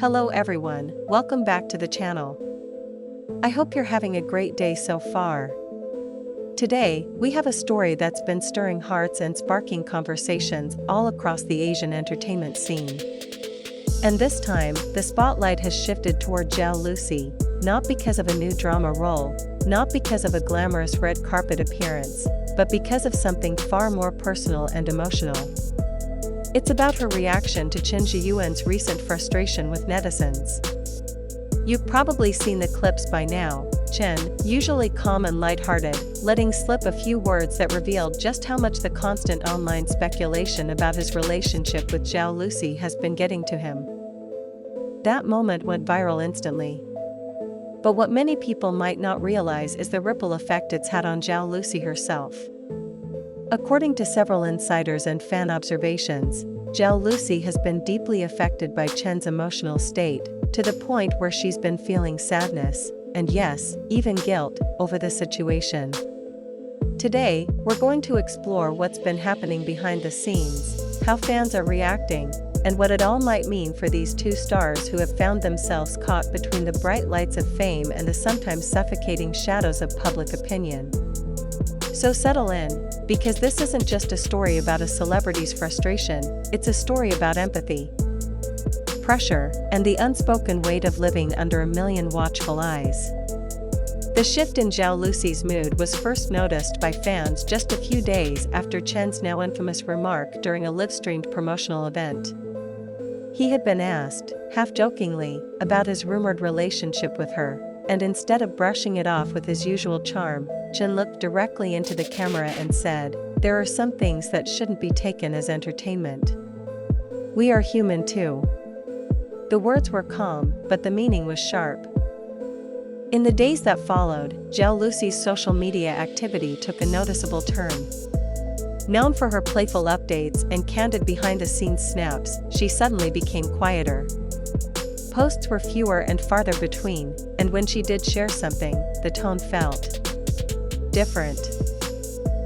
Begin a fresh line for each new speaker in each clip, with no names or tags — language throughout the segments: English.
Hello everyone, welcome back to the channel. I hope you're having a great day so far. Today, we have a story that's been stirring hearts and sparking conversations all across the Asian entertainment scene. And this time, the spotlight has shifted toward Zhao Lusi, not because of a new drama role, not because of a glamorous red carpet appearance, but because of something far more personal and emotional. It's about her reaction to Chen Zheyuan's recent frustration with netizens. You've probably seen the clips by now, Chen, usually calm and lighthearted, letting slip a few words that revealed just how much the constant online speculation about his relationship with Zhao Lusi has been getting to him. That moment went viral instantly. But what many people might not realize is the ripple effect it's had on Zhao Lusi herself. According to several insiders and fan observations, Zhao Lusi has been deeply affected by Chen's emotional state, to the point where she's been feeling sadness, and yes, even guilt, over the situation. Today, we're going to explore what's been happening behind the scenes, how fans are reacting, and what it all might mean for these two stars who have found themselves caught between the bright lights of fame and the sometimes suffocating shadows of public opinion. So settle in, because this isn't just a story about a celebrity's frustration, it's a story about empathy, pressure, and the unspoken weight of living under a million watchful eyes. The shift in Zhao Lusi's mood was first noticed by fans just a few days after Chen's now infamous remark during a live-streamed promotional event. He had been asked, half-jokingly, about his rumored relationship with her, and instead of brushing it off with his usual charm, Chen looked directly into the camera and said, "There are some things that shouldn't be taken as entertainment. We are human too." The words were calm, but the meaning was sharp. In the days that followed, Zhao Lusi's social media activity took a noticeable turn. Known for her playful updates and candid behind-the-scenes snaps, she suddenly became quieter. Posts were fewer and farther between, and when she did share something, the tone felt different.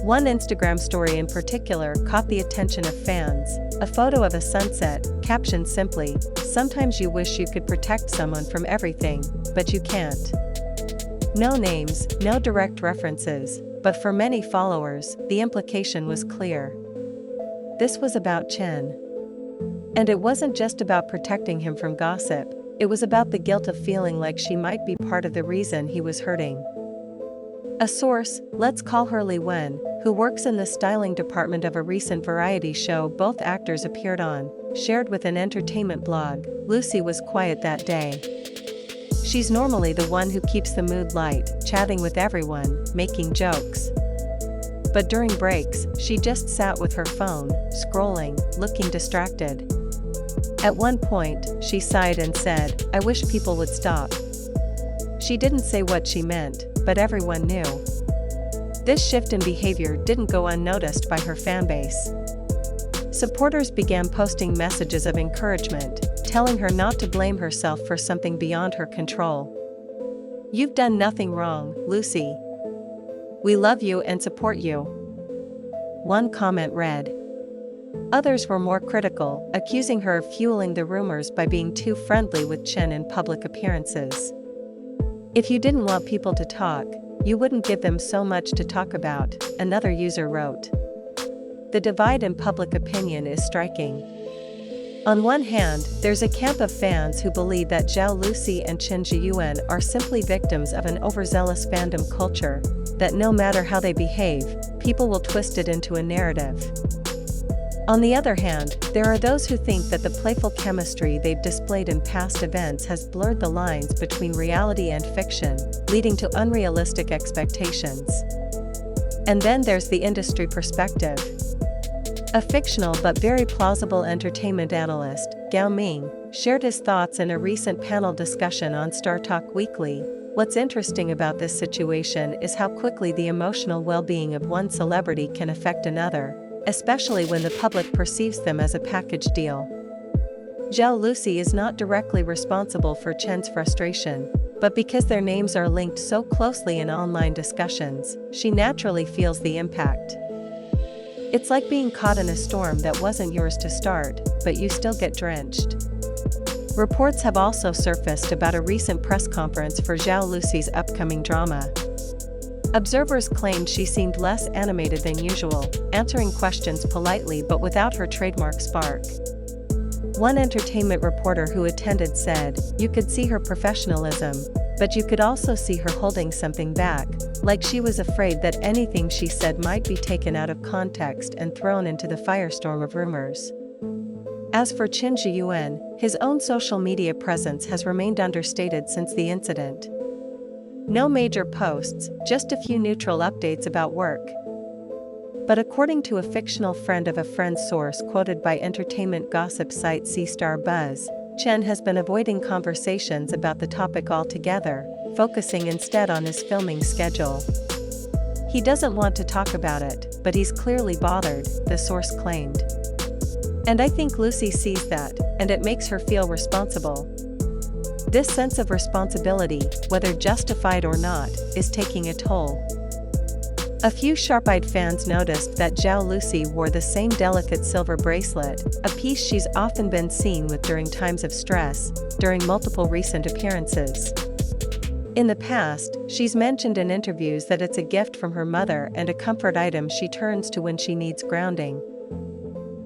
One Instagram story in particular caught the attention of fans, a photo of a sunset, captioned simply, "Sometimes you wish you could protect someone from everything, but you can't." No names, no direct references, but for many followers, the implication was clear. This was about Chen. And it wasn't just about protecting him from gossip, it was about the guilt of feeling like she might be part of the reason he was hurting. A source, let's call her Li Wen, who works in the styling department of a recent variety show both actors appeared on, shared with an entertainment blog, Lusi was quiet that day. She's normally the one who keeps the mood light, chatting with everyone, making jokes. But during breaks, she just sat with her phone, scrolling, looking distracted. At one point, she sighed and said, "I wish people would stop." She didn't say what she meant, but everyone knew. This shift in behavior didn't go unnoticed by her fanbase. Supporters began posting messages of encouragement, telling her not to blame herself for something beyond her control. "You've done nothing wrong, Lusi. We love you and support you." One comment read. Others were more critical, accusing her of fueling the rumors by being too friendly with Chen in public appearances. "If you didn't want people to talk, you wouldn't give them so much to talk about," another user wrote. The divide in public opinion is striking. On one hand, there's a camp of fans who believe that Zhao Lusi and Chen Zheyuan are simply victims of an overzealous fandom culture, that no matter how they behave, people will twist it into a narrative. On the other hand, there are those who think that the playful chemistry they've displayed in past events has blurred the lines between reality and fiction, leading to unrealistic expectations. And then there's the industry perspective. A fictional but very plausible entertainment analyst, Gao Ming, shared his thoughts in a recent panel discussion on Star Talk Weekly. "What's interesting about this situation is how quickly the emotional well-being of one celebrity can affect another, especially when the public perceives them as a package deal." Zhao Lusi is not directly responsible for Chen's frustration, but because their names are linked so closely in online discussions, she naturally feels the impact. It's like being caught in a storm that wasn't yours to start, but you still get drenched. Reports have also surfaced about a recent press conference for Zhao Lusi's upcoming drama. Observers claimed she seemed less animated than usual, answering questions politely but without her trademark spark. One entertainment reporter who attended said, "You could see her professionalism, but you could also see her holding something back, like she was afraid that anything she said might be taken out of context and thrown into the firestorm of rumors." As for Chen Zheyuan, his own social media presence has remained understated since the incident. No major posts, just a few neutral updates about work. But according to a fictional friend of a friend's source quoted by entertainment gossip site C-Star Buzz, Chen has been avoiding conversations about the topic altogether, focusing instead on his filming schedule. He doesn't want to talk about it, but he's clearly bothered, the source claimed. And I think Lusi sees that, and it makes her feel responsible. This sense of responsibility, whether justified or not, is taking a toll. A few sharp-eyed fans noticed that Zhao Lusi wore the same delicate silver bracelet, a piece she's often been seen with during times of stress, during multiple recent appearances. In the past, she's mentioned in interviews that it's a gift from her mother and a comfort item she turns to when she needs grounding.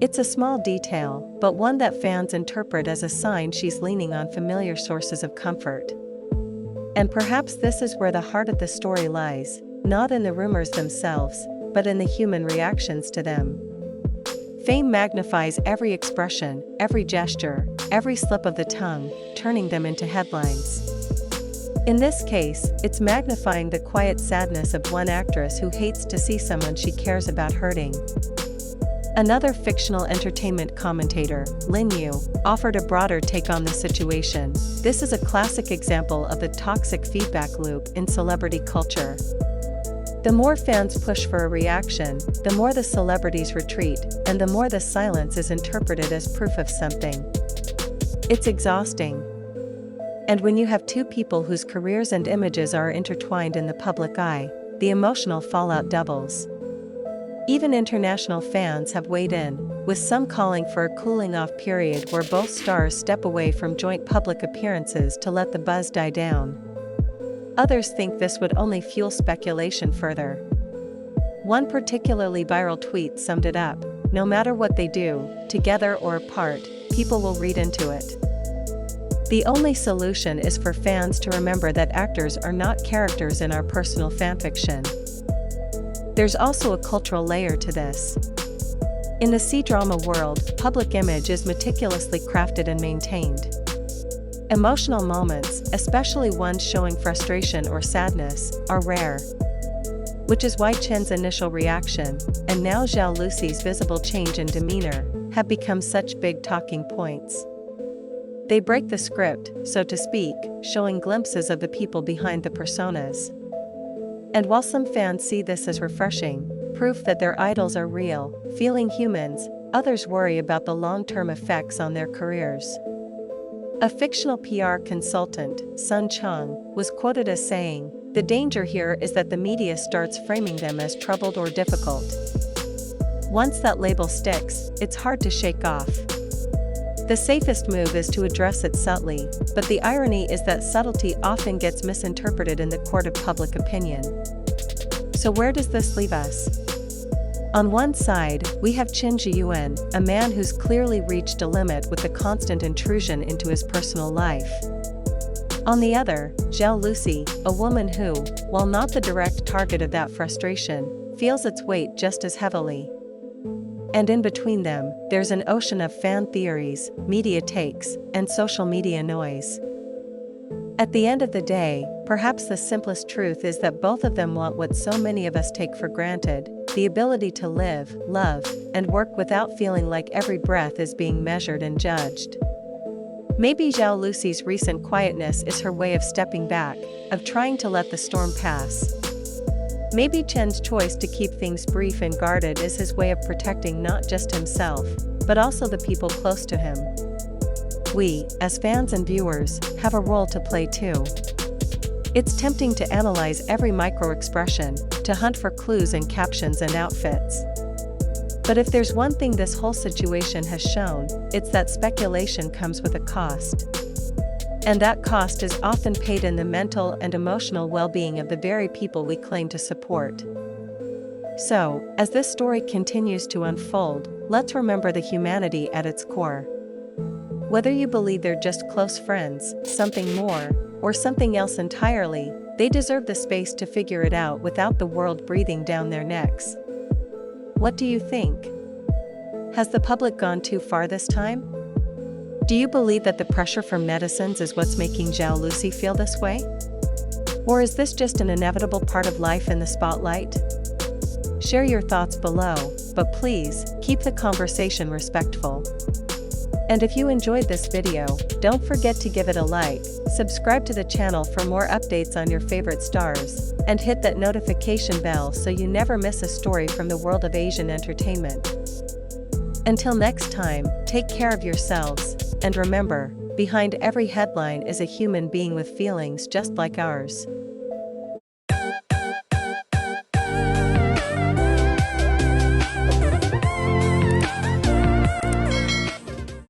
It's a small detail, but one that fans interpret as a sign she's leaning on familiar sources of comfort. And perhaps this is where the heart of the story lies, not in the rumors themselves, but in the human reactions to them. Fame magnifies every expression, every gesture, every slip of the tongue, turning them into headlines. In this case, it's magnifying the quiet sadness of one actress who hates to see someone she cares about hurting. Another fictional entertainment commentator, Lin Yu, offered a broader take on the situation. This is a classic example of the toxic feedback loop in celebrity culture. The more fans push for a reaction, the more the celebrities retreat, and the more the silence is interpreted as proof of something. It's exhausting. And when you have two people whose careers and images are intertwined in the public eye, the emotional fallout doubles. Even international fans have weighed in, with some calling for a cooling-off period where both stars step away from joint public appearances to let the buzz die down. Others think this would only fuel speculation further. One particularly viral tweet summed it up: "No matter what they do, together or apart, people will read into it." The only solution is for fans to remember that actors are not characters in our personal fanfiction. There's also a cultural layer to this. In the C-drama world, public image is meticulously crafted and maintained. Emotional moments, especially ones showing frustration or sadness, are rare. Which is why Chen's initial reaction, and now Zhao Lusi's visible change in demeanor, have become such big talking points. They break the script, so to speak, showing glimpses of the people behind the personas. And while some fans see this as refreshing, proof that their idols are real, feeling humans, others worry about the long-term effects on their careers. A fictional PR consultant, Sun Chang, was quoted as saying, "The danger here is that the media starts framing them as troubled or difficult. Once that label sticks, it's hard to shake off. The safest move is to address it subtly, but the irony is that subtlety often gets misinterpreted in the court of public opinion." So where does this leave us? On one side, we have Chen Zheyuan, a man who's clearly reached a limit with the constant intrusion into his personal life. On the other, Zhao Lusi, a woman who, while not the direct target of that frustration, feels its weight just as heavily. And in between them, there's an ocean of fan theories, media takes, and social media noise. At the end of the day, perhaps the simplest truth is that both of them want what so many of us take for granted: the ability to live, love, and work without feeling like every breath is being measured and judged. Maybe Zhao Lusi's recent quietness is her way of stepping back, of trying to let the storm pass. Maybe Chen's choice to keep things brief and guarded is his way of protecting not just himself, but also the people close to him. We, as fans and viewers, have a role to play too. It's tempting to analyze every micro-expression, to hunt for clues in captions and outfits. But if there's one thing this whole situation has shown, it's that speculation comes with a cost. And that cost is often paid in the mental and emotional well-being of the very people we claim to support. So, as this story continues to unfold, let's remember the humanity at its core. Whether you believe they're just close friends, something more, or something else entirely, they deserve the space to figure it out without the world breathing down their necks. What do you think? Has the public gone too far this time? Do you believe that the pressure from netizens is what's making Zhao Lusi feel this way? Or is this just an inevitable part of life in the spotlight? Share your thoughts below, but please, keep the conversation respectful. And if you enjoyed this video, don't forget to give it a like, subscribe to the channel for more updates on your favorite stars, and hit that notification bell so you never miss a story from the world of Asian entertainment. Until next time, take care of yourselves, and remember, behind every headline is a human being with feelings just like ours.